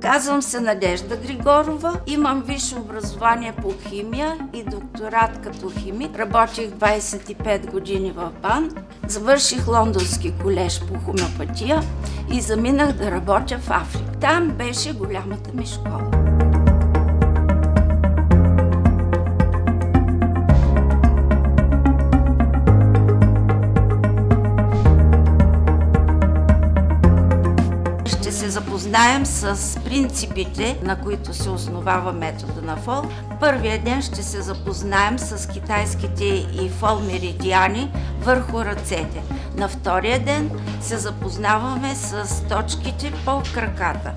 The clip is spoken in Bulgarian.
Казвам се Надежда Григорова, имам висше образование по химия и докторат като химик. Работих 25 години в БАН, завърших Лондонски колеж по хомеопатия и заминах да работя в Африка. Там беше голямата ми школа. Ще се запознаем с принципите, на които се основава метода на Фол. Първия ден ще се запознаем с китайските и Фол меридиани върху ръцете. На втория ден се запознаваме с точките по краката.